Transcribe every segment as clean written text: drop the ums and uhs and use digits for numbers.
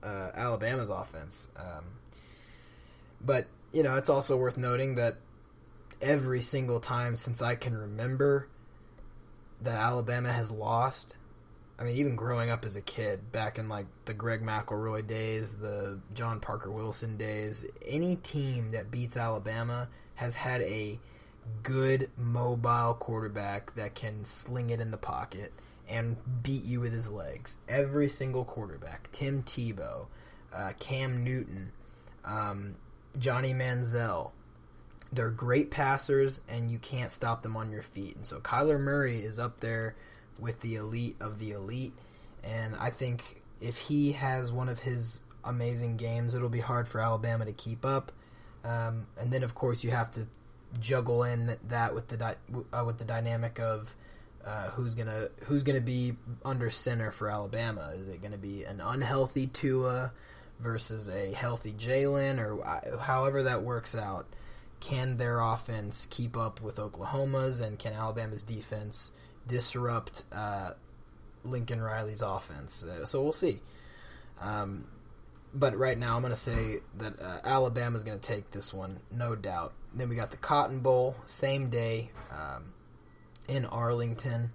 Alabama's offense. But it's also worth noting that every single time since I can remember that Alabama has lost. I mean, even growing up as a kid, back in like the Greg McElroy days, the John Parker Wilson days, any team that beats Alabama has had a good mobile quarterback that can sling it in the pocket and beat you with his legs. Every single quarterback. Tim Tebow, Cam Newton, Johnny Manziel. They're great passers, and you can't stop them on your feet. And so Kyler Murray is up there with the elite of the elite. And I think if he has one of his amazing games, it'll be hard for Alabama to keep up. And then, of course, you have to juggle in that with the dynamic of who's gonna be under center for Alabama. Is it gonna be an unhealthy Tua versus a healthy Jalen, or however that works out? Can their offense keep up with Oklahoma's, and can Alabama's defense disrupt Lincoln Riley's offense? So we'll see. But right now I'm going to say that Alabama's going to take this one, no doubt. Then we got the Cotton Bowl, same day in Arlington.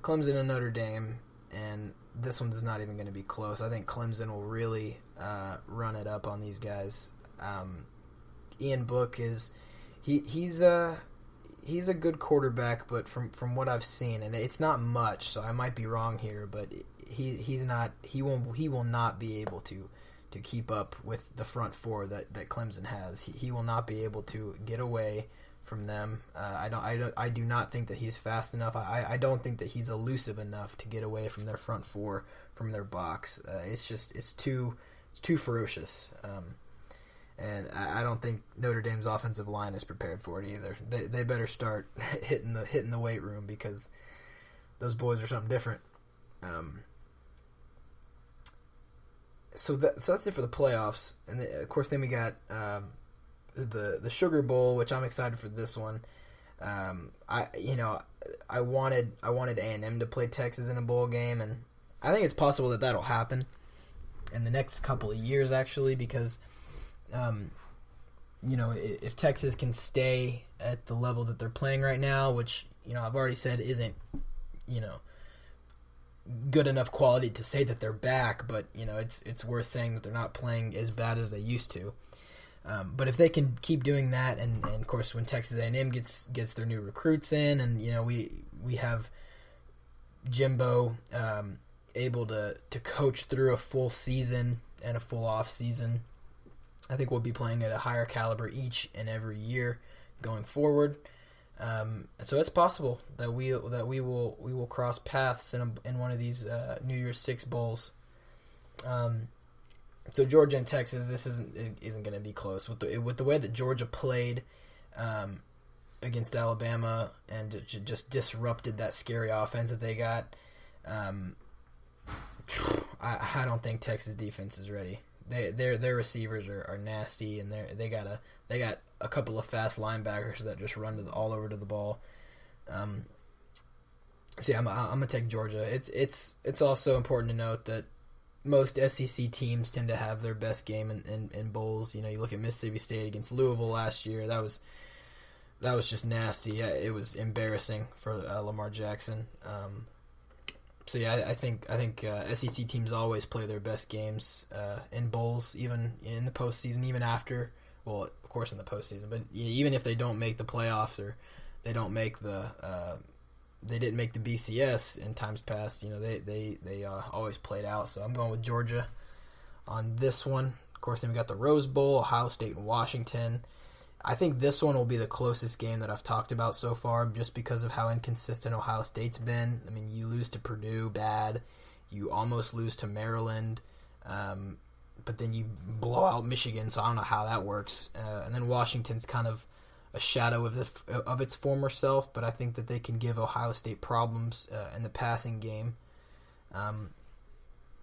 Clemson and Notre Dame, and this one's not even going to be close. I think Clemson will really run it up on these guys. Ian Book he's a good quarterback, but from what I've seen, and it's not much, so I might be wrong here, but he will not be able to keep up with the front four that Clemson has. He will not be able to get away from them. I do not think that he's fast enough. I don't think that he's elusive enough to get away from their front four, from their box. It's too ferocious. And I don't think Notre Dame's offensive line is prepared for it either. They better start hitting the weight room, because those boys are something different. So that's it for the playoffs, and of course then we got the Sugar Bowl, which I'm excited for this one. I wanted A&M to play Texas in a bowl game, and I think it's possible that that'll happen in the next couple of years, actually, because if Texas can stay at the level that they're playing right now, which I've already said isn't good enough quality to say that they're back, but it's worth saying that they're not playing as bad as they used to. But if they can keep doing that, and of course when Texas A&M gets their new recruits in, and we have Jimbo able to coach through a full season and a full off season, I think we'll be playing at a higher caliber each and every year going forward. So it's possible that we will cross paths in one of these New Year's Six bowls. So Georgia and Texas, this isn't going to be close with the way that Georgia played against Alabama and just disrupted that scary offense that they got. I don't think Texas defense is ready. Their receivers are nasty, and they got a couple of fast linebackers that just run all over to the ball. So yeah, I'm gonna take Georgia. It's also important to note that most SEC teams tend to have their best game in bowls. You look at Mississippi State against Louisville last year. That was just nasty. Yeah, it was embarrassing for Lamar Jackson. So yeah, I think SEC teams always play their best games in bowls, even in the postseason, even after. Well, of course in the postseason, but even if they don't make the playoffs, or they don't make they didn't make the BCS in times past, they always played out. So I'm going with Georgia on this one. Of course, then we got the Rose Bowl, Ohio State and Washington. I think this one will be the closest game that I've talked about so far, just because of how inconsistent Ohio State's been. I mean, you lose to Purdue, bad. You almost lose to Maryland, but then you blow out Michigan, so I don't know how that works. And then Washington's kind of a shadow of its former self, but I think that they can give Ohio State problems in the passing game. I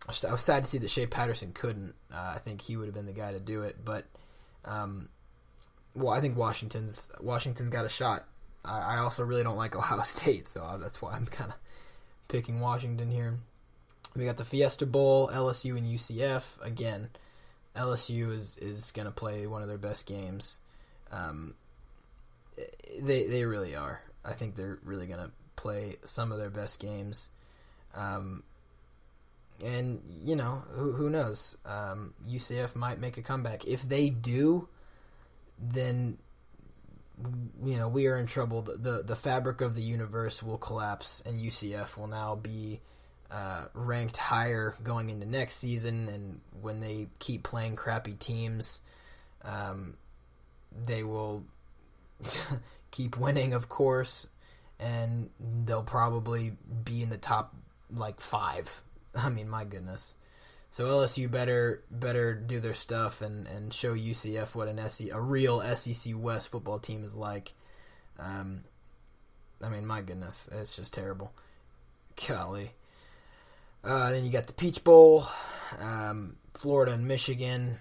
was sad to see that Shea Patterson couldn't. I think he would have been the guy to do it, but I think Washington's got a shot. I also really don't like Ohio State, so that's why I'm kind of picking Washington here. We got the Fiesta Bowl, LSU and UCF. Again, LSU is going to play one of their best games. They really are. I think they're really going to play some of their best games. And, who knows? UCF might make a comeback. If they do, then, we are in trouble. The fabric of the universe will collapse, and UCF will now be ranked higher going into next season. And when they keep playing crappy teams, they will keep winning, of course, and they'll probably be in the top 5. I mean, my goodness. So LSU better do their stuff and show UCF what a real SEC West football team is like. I mean, my goodness, it's just terrible. Golly. Then you got the Peach Bowl, Florida and Michigan.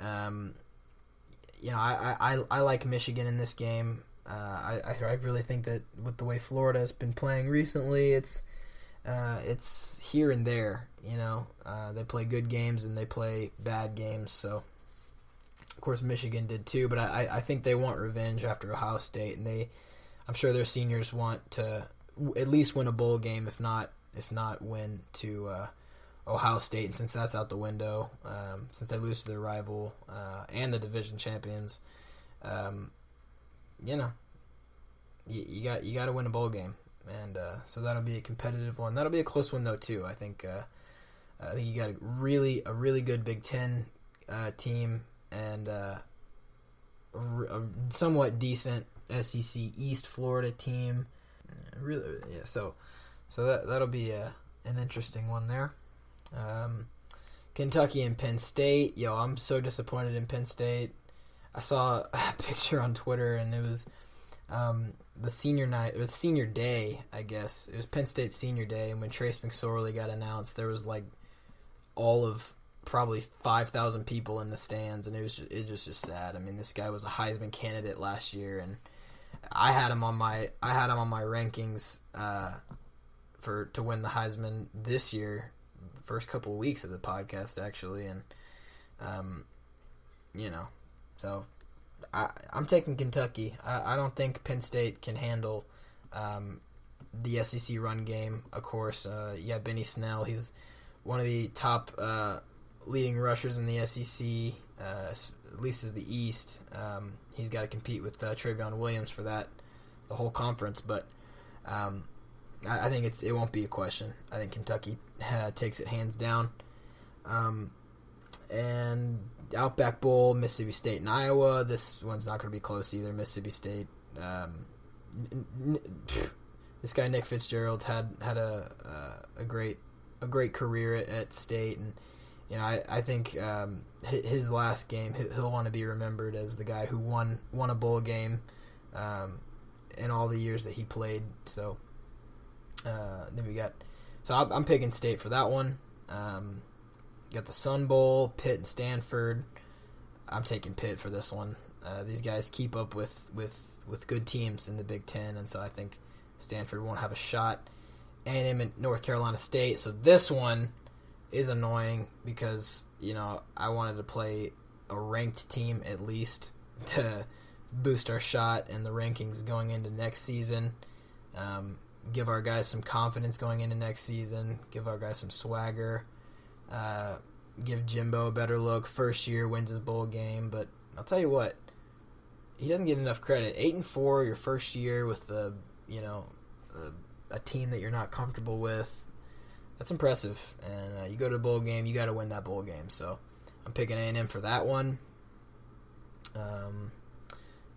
I like Michigan in this game. I really think that with the way Florida has been playing recently, it's here and there. They play good games and they play bad games. So, of course, Michigan did too. But I think they want revenge after Ohio State, and I'm sure their seniors want to at least win a bowl game, if not win to Ohio State. And since that's out the window, since they lose to their rival and the division champions, you got to win a bowl game, and so that'll be a competitive one. That'll be a close one though too. I think you got a really good Big Ten team and a somewhat decent SEC East Florida team. Really, yeah. So that'll be an interesting one there. Kentucky and Penn State. I'm so disappointed in Penn State. I saw a picture on Twitter, and it was the senior night, or the senior day, I guess. It was Penn State's senior day, and when Trace McSorley got announced, there was all of probably 5,000 people in the stands, and it was just sad. I mean, this guy was a Heisman candidate last year, and I had him on my rankings to win the Heisman this year, the first couple of weeks of the podcast actually, and so I'm taking Kentucky. I don't think Penn State can handle the SEC run game. Of course, Benny Snell. He's one of the top leading rushers in the SEC, at least as the East. He's got to compete with Travion Williams for the whole conference. But I think it won't be a question. I think Kentucky takes it hands down. And Outback Bowl, Mississippi State and Iowa. This one's not going to be close either. Mississippi State. This guy Nick Fitzgerald's had a great career at State, and I think his last game he'll want to be remembered as the guy who won a bowl game in all the years that he played. So then I'm picking State for that one. You got the Sun Bowl, Pitt and Stanford. I'm taking Pitt for this one. These guys keep up with good teams in the Big Ten, and so I think Stanford won't have a shot. A&M and North Carolina State. So this one is annoying because, I wanted to play a ranked team at least to boost our shot in the rankings going into next season. Give our guys some confidence going into next season. Give our guys some swagger. Give Jimbo a better look. First year wins his bowl game, but I'll tell you what, he doesn't get enough credit. 8-4 your first year with a team that you're not comfortable with. That's impressive. And you go to a bowl game, you got to win that bowl game. So I'm picking A&M for that one. I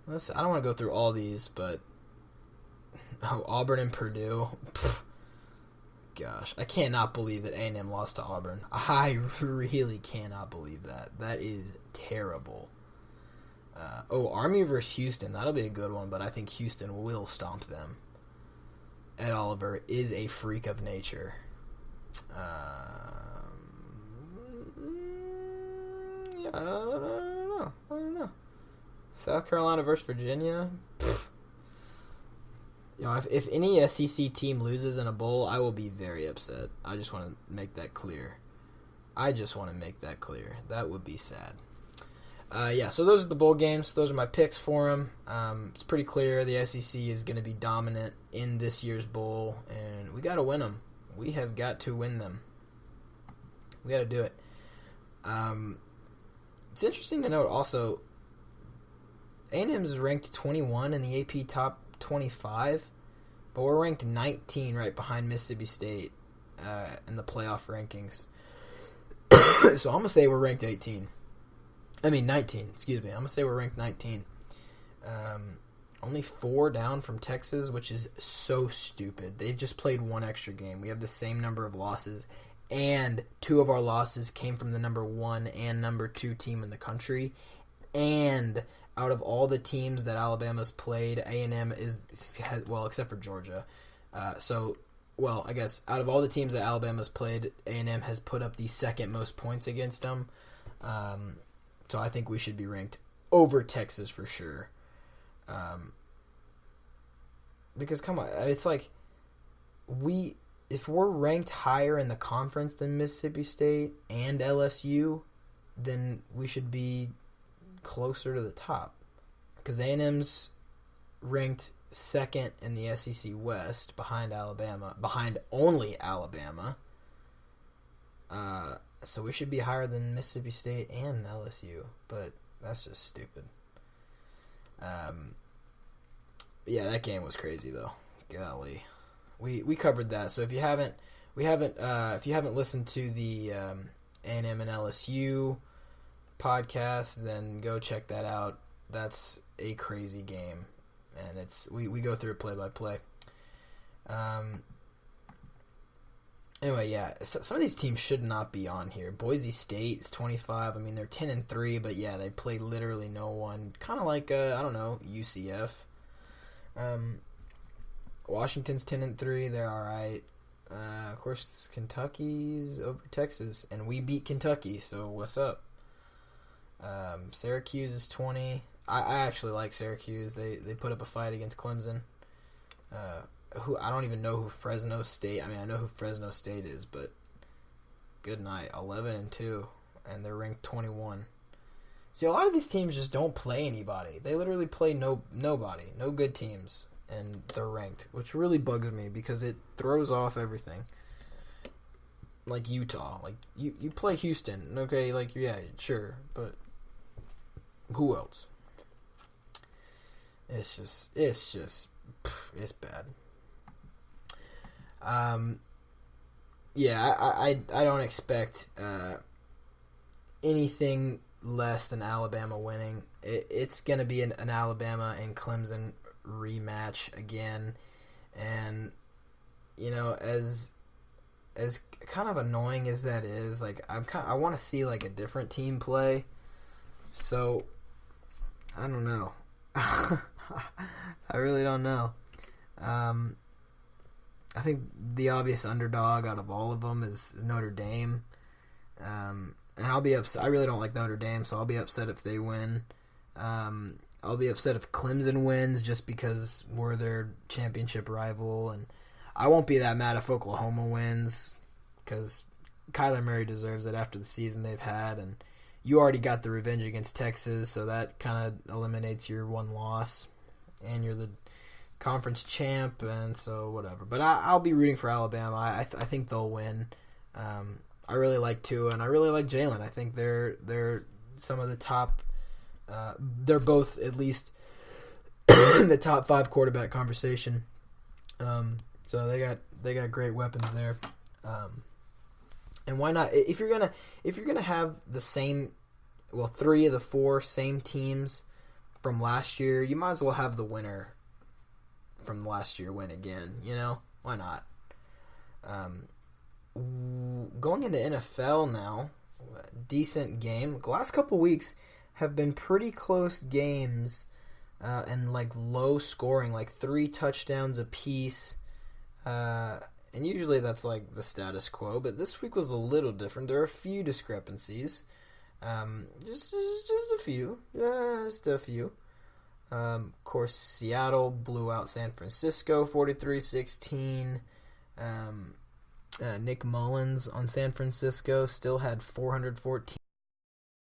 don't want to go through all these, but Auburn and Purdue. Gosh, I cannot believe that A&M lost to Auburn. I really cannot believe that. That is terrible. Army versus Houston. That'll be a good one, but I think Houston will stomp them. Ed Oliver is a freak of nature. I don't know. South Carolina versus Virginia. If any SEC team loses in a bowl, I will be very upset. I just want to make that clear. That would be sad. So those are the bowl games. Those are my picks for them. It's pretty clear the SEC is going to be dominant in this year's bowl, and we got to win them. We have got to win them. We got to do it. It's interesting to note also, A&M is ranked 21 in the AP Top 25, but we're ranked 19 right behind Mississippi State in the playoff rankings. So I'm going to say we're ranked 19. I'm going to say we're ranked 19. Only 4 down from Texas, which is so stupid. They've just played one extra game. We have the same number of losses, and 2 of our losses came from the number 1 and number 2 team in the country. And out of all the teams that Alabama's played, A&M except for Georgia. I guess out of all the teams that Alabama's played, A&M has put up the second most points against them. So I think we should be ranked over Texas for sure. Because come on, it's like if we're ranked higher in the conference than Mississippi State and LSU, then we should be closer to the top. Because A&M's ranked second in the SEC West behind only Alabama. So we should be higher than Mississippi State and LSU, but that's just stupid. That game was crazy though. Golly, we covered that. So if you haven't listened to the A&M and LSU podcast, then go check that out. That's a crazy game, and we go through it play by play. Anyway, some of these teams should not be on here. Boise State is 25. I mean, they're 10-3, but they play literally no one. Kind of like UCF. Washington's 10-3. They're all right. Of course, Kentucky's over Texas, and we beat Kentucky. So what's up? Syracuse is 20. I actually like Syracuse. They put up a fight against Clemson. I don't even know who Fresno State. I mean, I know who Fresno State is, but good night. 11-2, and they're ranked 21. See, a lot of these teams just don't play anybody. They literally play nobody, no good teams, and they're ranked, which really bugs me because it throws off everything. Like Utah, like you play Houston, okay? Like sure, but who else? It's bad. I don't expect anything less than Alabama winning. It's going to be an Alabama and Clemson rematch again, and as kind of annoying as that is, like I want to see like a different team play. So I don't know. I really don't know. I think the obvious underdog out of all of them is Notre Dame. And I'll be upset. I really don't like Notre Dame, so I'll be upset if they win. I'll be upset if Clemson wins just because we're their championship rival. And I won't be that mad if Oklahoma wins because Kyler Murray deserves it after the season they've had. And you already got the revenge against Texas, so that kind of eliminates your one loss. And you're the conference champ, and so whatever. But I'll be rooting for Alabama. I think they'll win. I really like Tua, and I really like Jalen. I think they're some of the top. They're both at least in the top 5 quarterback conversation. So they got great weapons there. And why not? If you're gonna have the same, 3 of the 4 same teams from last year, you might as well have the winner from last year win again. Why not? Going into NFL now, decent game. The last couple weeks have been pretty close games, and like low scoring, like 3 touchdowns apiece. And usually that's like the status quo, but this week was a little different. There are a few discrepancies. Just a few. Of course, Seattle blew out San Francisco 43-16. Nick Mullins on San Francisco still had 414